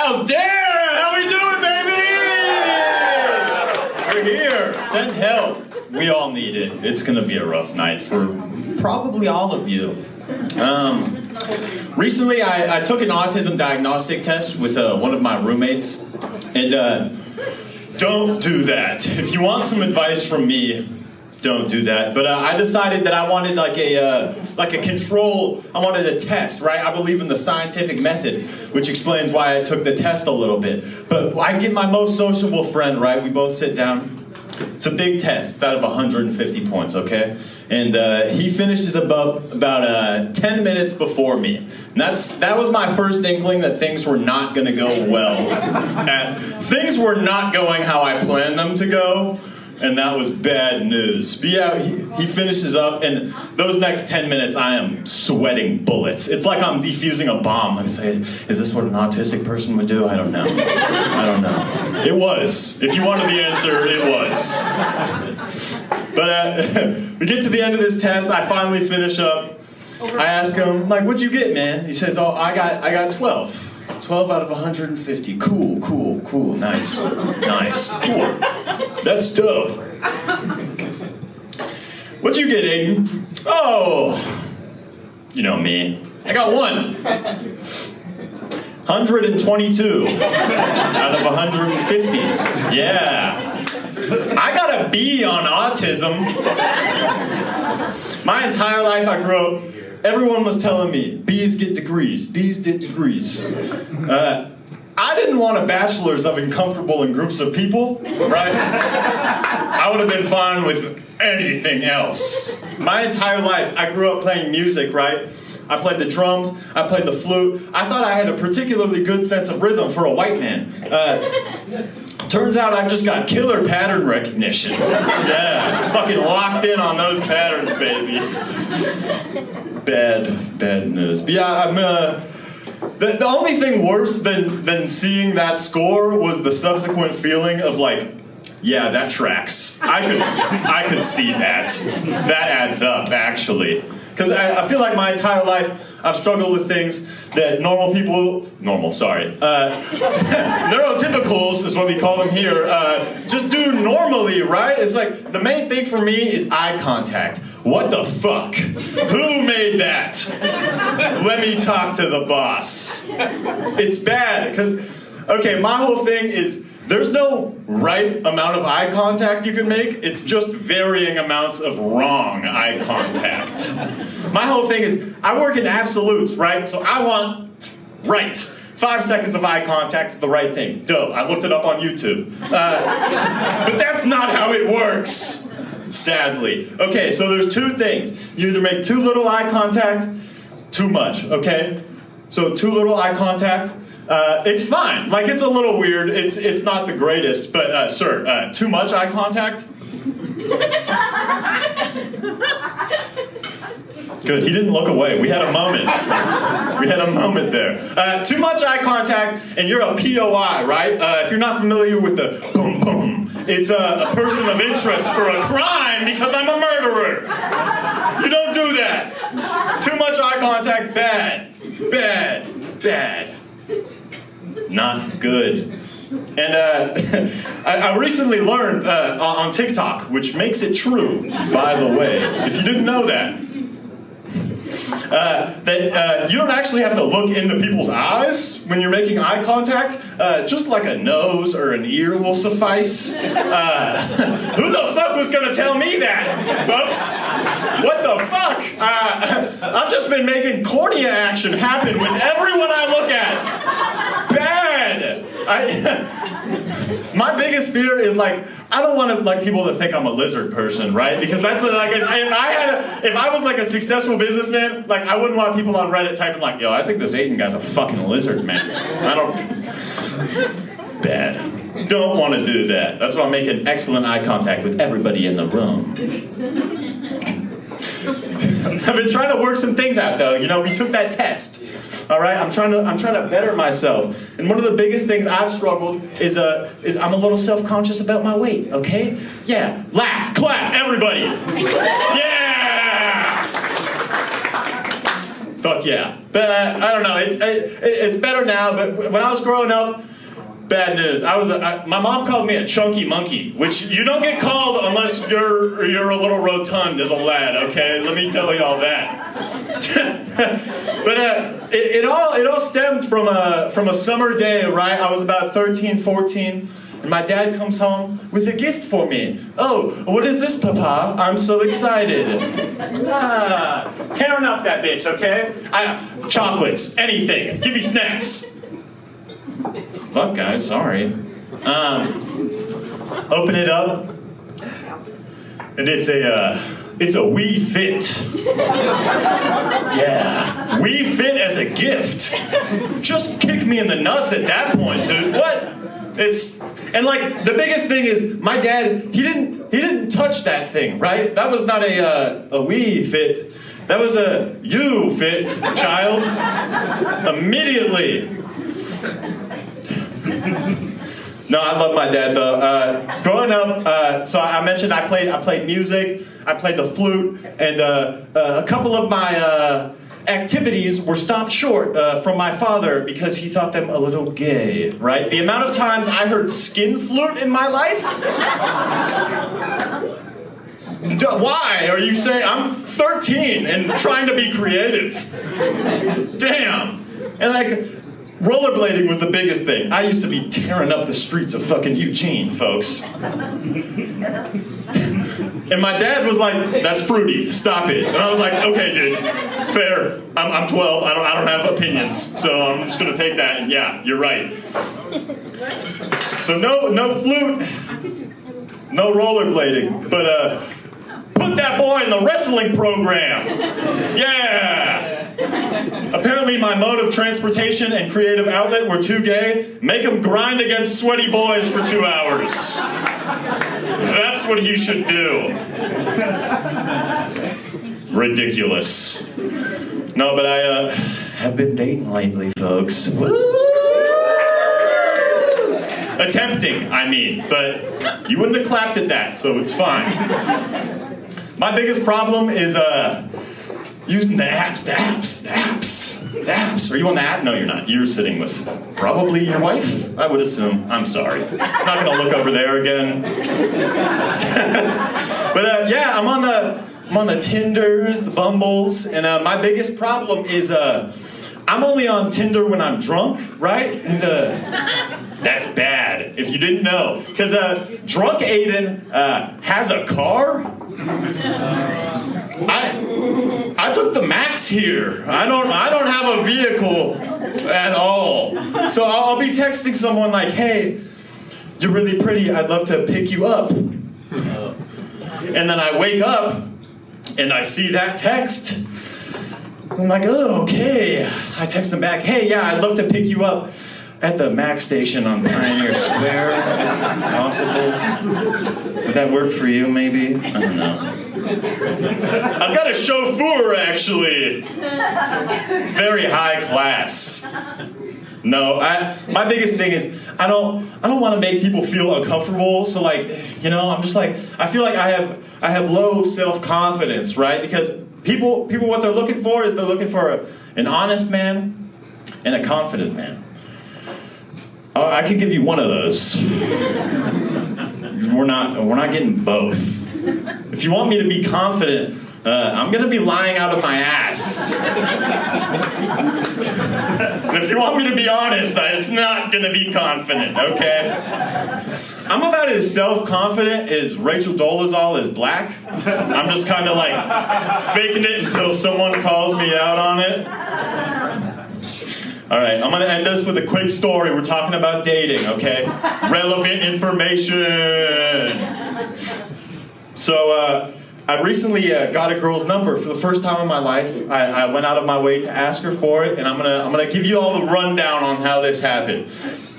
How's Dan? How we doing, baby? We're here. Send help. We all need it. It's gonna be a rough night for probably all of you. Recently I took an autism diagnostic test with one of my roommates, and don't do that. If you want some advice from me, don't do that. But I decided that I wanted like a control. I wanted a test, right? I believe in the scientific method, which explains why I took the test a little bit. But I get my most sociable friend, right? We both sit down. It's a big test. It's out of 150 points, okay? And he finishes about 10 minutes before me. And that was my first inkling that things were not going to go well. Things were not going how I planned them to go, and that was bad news. But yeah, he finishes up, and those next 10 minutes I am sweating bullets. It's like I'm defusing a bomb. I say, is this what an autistic person would do? I don't know. I don't know. It was. If you wanted the answer, it was. But we get to the end of this test. I finally finish up. I ask him, like, what'd you get, man? He says, oh, I got 12. 12 out of 150. Cool, cool, cool. Nice. Nice. Cool. That's dope. What'd you get, Aiden? Oh, you know me. I got 1. 122 out of 150. Yeah. I got a B on autism. My entire life I grew up, everyone was telling me, B's get degrees, B's get degrees. I didn't want a bachelor's of uncomfortable in groups of people, right? I would have been fine with anything else. My entire life I grew up playing music, right? I played the drums, I played the flute. I thought I had a particularly good sense of rhythm for a white man. Turns out I've just got killer pattern recognition. Yeah, fucking locked in on those patterns, baby. Bad news. But yeah, I'm the only thing worse than seeing that score was the subsequent feeling of like, yeah, that tracks. I could see that. That adds up, actually. Because I feel like my entire life I've struggled with things that neurotypicals is what we call them here, just do normally, right? It's like, the main thing for me is eye contact. What the fuck? Who made that? Let me talk to the boss. It's bad, because, okay, my whole thing is, there's no right amount of eye contact you can make. It's just varying amounts of wrong eye contact. My whole thing is, I work in absolutes, right? So I want right. 5 seconds of eye contact is the right thing. Dope. I looked it up on YouTube. But that's not how it works, sadly. Okay, so there's 2 things. You either make too little eye contact, too much, okay? So too little eye contact, it's fine. Like, it's a little weird. It's not the greatest, but sir, too much eye contact? Good, he didn't look away. We had a moment. We had a moment there. Too much eye contact, and you're a POI, right? If you're not familiar with the boom boom, it's a person of interest for a crime because I'm a murderer. You don't do that. Too much eye contact, bad. Bad. Bad. Not good. And I recently learned on TikTok, which makes it true, by the way, if you didn't know that, that you don't actually have to look into people's eyes when you're making eye contact. Just like a nose or an ear will suffice. Who the fuck was going to tell me that, folks? What the fuck? I've just been making cornea action happen with everyone I look at. Bad. My biggest fear is, like, I don't want people to think I'm a lizard person, right? Because that's like, if I was like a successful businessman, like, I wouldn't want people on Reddit typing like, yo, I think this Aiden guy's a fucking lizard, man. Bad. Don't want to do that. That's why I'm making excellent eye contact with everybody in the room. I've been trying to work some things out, though. You know, we took that test. All right, I'm trying to better myself, and one of the biggest things I've struggled is I'm a little self-conscious about my weight. Okay, yeah, laugh, clap, everybody, yeah. Fuck yeah. But I don't know, it's better now, but when I was growing up, bad news. My mom called me a chunky monkey, which you don't get called unless you're a little rotund as a lad, okay? Let me tell you all that. But it all stemmed from a summer day, right? I was about 13, 14, and my dad comes home with a gift for me. Oh, what is this, Papa? I'm so excited. Tearing up that bitch, okay? Chocolates, anything. Give me snacks. Fuck, guys, sorry. Open it up, and it's a Wii Fit. Yeah, Wii Fit as a gift. Just kick me in the nuts at that point, dude. What? And like the biggest thing is my dad. He didn't touch that thing, right? That was not a Wii Fit. That was a You Fit, child. Immediately. No, I love my dad though. Growing up, so I mentioned I played music, I played the flute, and a couple of my activities were stopped short from my father because he thought them a little gay, right? The amount of times I heard skin flute in my life? Why are you saying? I'm 13 and trying to be creative. Damn. And like, rollerblading was the biggest thing. I used to be tearing up the streets of fucking Eugene, folks. And my dad was like, "That's fruity, stop it." And I was like, "Okay, dude, fair. I'm 12, I don't have opinions, so I'm just gonna take that, and yeah, you're right." So no flute, no rollerblading, but put that boy in the wrestling program. Yeah. Apparently my mode of transportation and creative outlet were too gay. Make him grind against sweaty boys for 2 hours. That's what he should do. Ridiculous. No, but I have been dating lately, folks. Woo! Attempting, I mean, but you wouldn't have clapped at that, so it's fine. My biggest problem is using the apps. Are you on the app? No, you're not. You're sitting with probably your wife, I would assume. I'm sorry. I'm not going to look over there again. But yeah, I'm on the Tinders, the Bumbles, and my biggest problem is I'm only on Tinder when I'm drunk, right? And that's bad, if you didn't know. Because drunk Aiden has a car. I took the Max here. I don't have a vehicle at all. So I'll be texting someone like, "Hey, you're really pretty. I'd love to pick you up." And then I wake up and I see that text. I'm like, "Oh, okay." I text them back, "Hey, yeah, I'd love to pick you up at the Max station on Pioneer Square, if possible. Would that work for you, maybe? I don't know. I've got a chauffeur, actually. Very high class." No, my biggest thing is I don't want to make people feel uncomfortable. So like, you know, I'm just like, I feel like I have low self-confidence, right? Because people what they're looking for is they're looking for an honest man and a confident man. I can give you one of those. We're not getting both. If you want me to be confident, I'm gonna be lying out of my ass. And if you want me to be honest, it's not gonna be confident, okay? I'm about as self-confident as Rachel Dolezal is black. I'm just kind of like faking it until someone calls me out on it. All right, I'm going to end this with a quick story. We're talking about dating, okay? Relevant information. So I recently got a girl's number for the first time in my life. I went out of my way to ask her for it, and I'm gonna give you all the rundown on how this happened.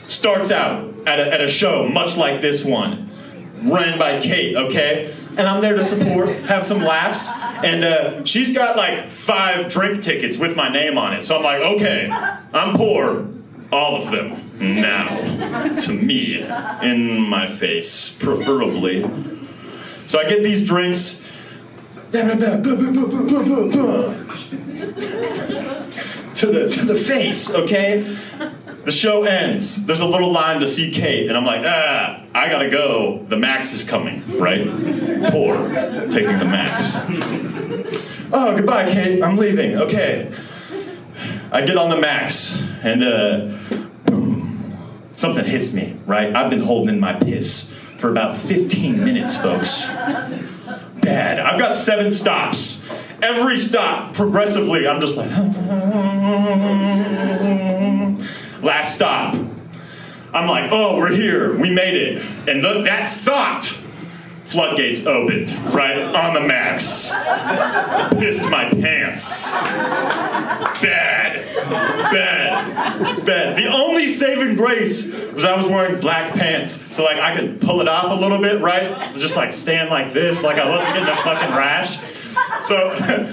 Starts out at a show much like this one, ran by Kate, okay? And I'm there to support, have some laughs, and she's got like 5 drink tickets with my name on it. So I'm like, okay, I'm poor, all of them, now, to me, in my face, preferably. So I get these drinks. to the face, okay? The show ends. There's a little line to see Kate, and I'm like, I gotta go. The Max is coming, right? Poor, taking the Max. Oh, goodbye, Kate. I'm leaving. Okay. I get on the Max, and boom, something hits me, right? I've been holding in my piss for about 15 minutes, folks. Bad. I've got 7 stops. Every stop, progressively, I'm just like, last stop. I'm like, oh, we're here. We made it. And that thought, floodgates opened, right, on the Max. Pissed my pants. Bad. The only saving grace was I was wearing black pants. So, like, I could pull it off a little bit, right? Just, like, stand like this, like I wasn't getting a fucking rash. So,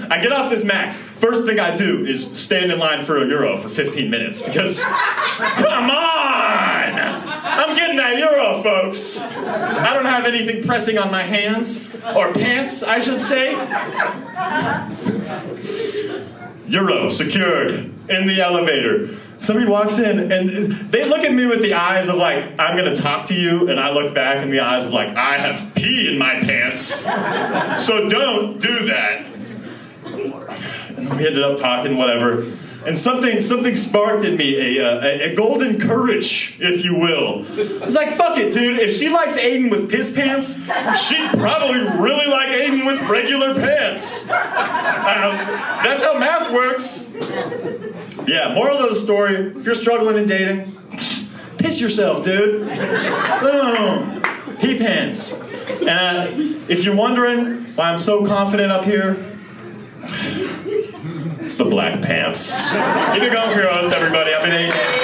I get off this Max. First thing I do is stand in line for €1 for 15 minutes. Because, come on! I'm getting that euro, folks. I don't have anything pressing on my hands. Or pants, I should say. Euro, secured, in the elevator. Somebody walks in, and they look at me with the eyes of like, I'm gonna talk to you, and I look back in the eyes of like, I have pee in my pants, so don't do that. And we ended up talking, whatever. And something sparked in me, a golden courage, if you will. It's like, fuck it, dude. If she likes Aiden with piss pants, she'd probably really like Aiden with regular pants. I don't know. That's how math works. Yeah, moral of the story, if you're struggling in dating, piss yourself, dude. Boom. Pee pants. And if you're wondering why I'm so confident up here, it's the black pants. Keep it going for your host, everybody. I've been Aiden.